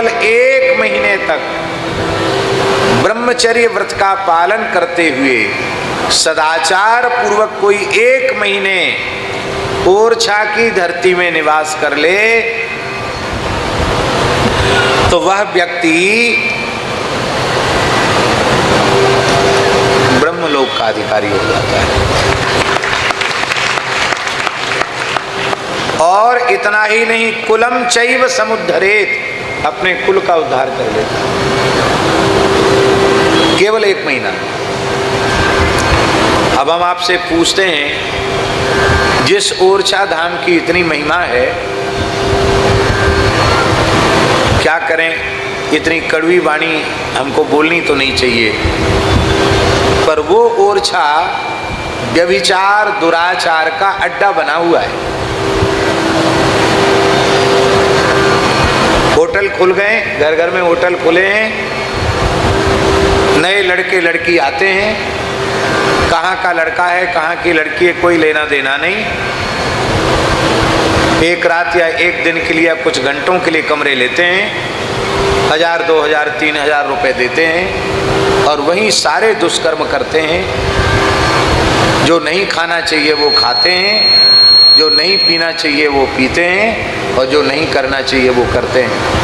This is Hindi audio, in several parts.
केवल 1 महीने तक ब्रह्मचर्य व्रत का पालन करते हुए सदाचार पूर्वक कोई 1 महीने ओरछा की धरती में निवास कर ले तो वह व्यक्ति ब्रह्मलोक का अधिकारी हो जाता है। और इतना ही नहीं, कुलम चैव समुद्धरेत, अपने कुल का उद्धार कर लेता है। केवल 1 महीना। अब हम आपसे पूछते हैं, जिस ओरछा धाम की इतनी महिमा है, क्या करें? इतनी कड़वी वाणी हमको बोलनी तो नहीं चाहिए, पर वो ओरछा व्यभिचार दुराचार का अड्डा बना हुआ है। होटल खुल गए, घर घर में होटल खुले हैं, नए लड़के लड़की आते हैं, कहाँ का लड़का है कहाँ की लड़की है कोई लेना देना नहीं। एक रात या एक दिन के लिए या कुछ घंटों के लिए कमरे लेते हैं, 1000, 2000, 3000 रुपए देते हैं और वहीं सारे दुष्कर्म करते हैं। जो नहीं खाना चाहिए वो खाते हैं, जो नहीं पीना चाहिए वो पीते हैं और जो नहीं करना चाहिए वो करते हैं।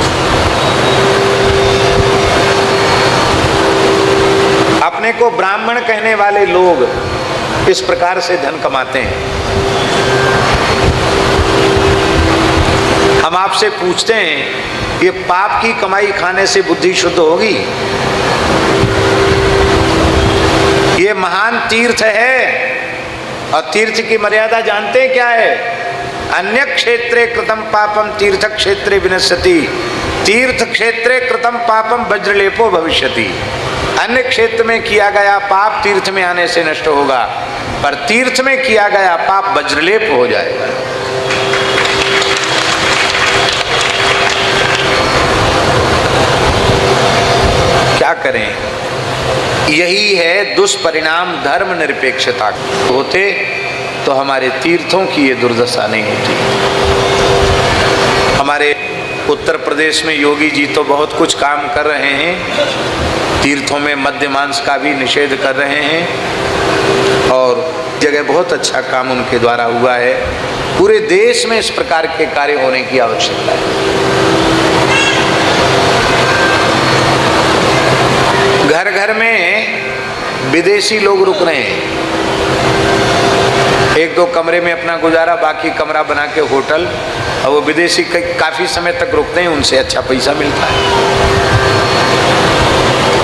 अपने को ब्राह्मण कहने वाले लोग इस प्रकार से धन कमाते हैं। हम आपसे पूछते हैं, ये पाप की कमाई खाने से बुद्धि शुद्ध होगी? ये महान तीर्थ है और तीर्थ की मर्यादा जानते हैं क्या है? अन्य क्षेत्रे कृतम पापम तीर्थ क्षेत्रे विनश्यति, तीर्थ क्षेत्रे कृतम पापम वज्रलेपो भविष्यति। अन्य क्षेत्र में किया गया पाप तीर्थ में आने से नष्ट होगा, पर तीर्थ में किया गया पाप वज्रलेप हो जाएगा। क्या करें? यही है दुष्परिणाम धर्म निरपेक्षता। होते तो हमारे तीर्थों की ये दुर्दशा नहीं होती। हमारे उत्तर प्रदेश में योगी जी तो बहुत कुछ काम कर रहे हैं, तीर्थों में मद्य मांस का भी निषेध कर रहे हैं और जगह बहुत अच्छा काम उनके द्वारा हुआ है। पूरे देश में इस प्रकार के कार्य होने की आवश्यकता है। घर घर में विदेशी लोग रुक रहे हैं, 1-2 कमरे में अपना गुजारा, बाकी कमरा बना के होटल, और वो विदेशी काफी समय तक रुकते हैं, उनसे अच्छा पैसा मिलता है।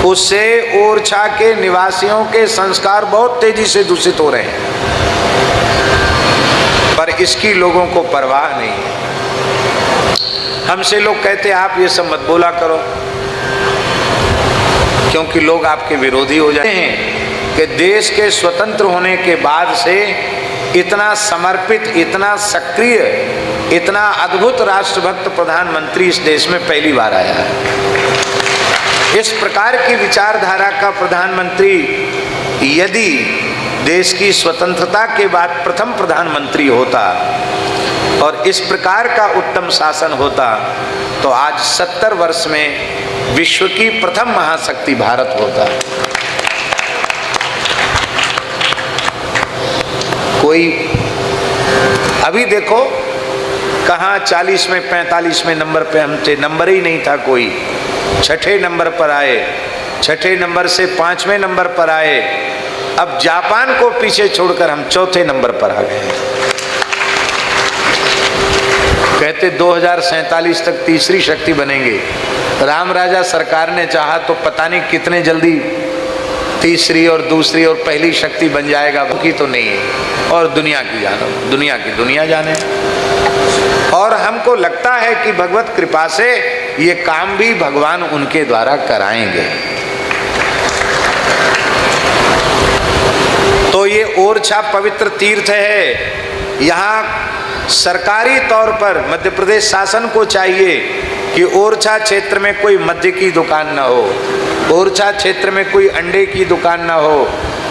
उससे ओरछा के निवासियों के संस्कार बहुत तेजी से दूषित हो रहे हैं, पर इसकी लोगों को परवाह नहीं है। हमसे लोग कहते आप ये सब मत बोला करो, क्योंकि लोग आपके विरोधी हो जाते हैं कि देश के स्वतंत्र होने के बाद से इतना समर्पित, इतना सक्रिय, इतना अद्भुत राष्ट्रभक्त प्रधानमंत्री इस देश में पहली बार आया है। इस प्रकार की विचारधारा का प्रधानमंत्री यदि देश की स्वतंत्रता के बाद प्रथम प्रधानमंत्री होता और इस प्रकार का उत्तम शासन होता तो आज 70 वर्ष में विश्व की प्रथम महाशक्ति भारत होता। कोई अभी देखो कहाँ 40 में 45 में नंबर पे हम थे, नंबर ही नहीं था कोई, 6ठे नंबर पर आए, 6ठे नंबर से 5वें नंबर पर आए, अब जापान को पीछे छोड़कर हम 4थे नंबर पर आ गए। कहते 2047 तक तीसरी शक्ति बनेंगे। राम राजा सरकार ने चाहा तो पता नहीं कितने जल्दी तीसरी और दूसरी और पहली शक्ति बन जाएगा, की तो नहीं है। और दुनिया की जानो, दुनिया की दुनिया जाने। और हमको लगता है कि भगवत कृपा से ये काम भी भगवान उनके द्वारा कराएंगे। तो ये ओरछा पवित्र तीर्थ है। यहाँ सरकारी तौर पर मध्य प्रदेश शासन को चाहिए कि ओरछा क्षेत्र में कोई मद्य की दुकान न हो, ओरछा क्षेत्र में कोई अंडे की दुकान न हो,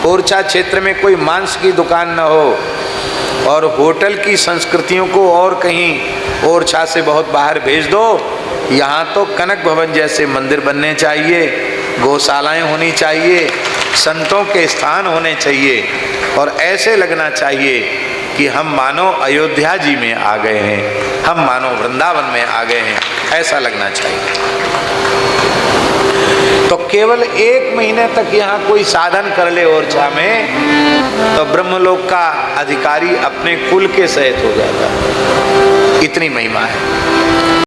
ओरछा क्षेत्र में कोई मांस की दुकान न हो, और होटल की संस्कृतियों को और कहीं ओरछा से बहुत बाहर भेज दो यहाँ तो कनक भवन जैसे मंदिर बनने चाहिए, गौशालाएं होनी चाहिए, संतों के स्थान होने चाहिए और ऐसे लगना चाहिए कि हम मानो अयोध्या जी में आ गए हैं, हम मानो वृंदावन में आ गए हैं, ऐसा लगना चाहिए। तो केवल 1 महीने तक यहाँ कोई साधन कर ले ओरछा में तो ब्रह्मलोक का अधिकारी अपने कुल के सहित हो जाता है, इतनी महिमा है।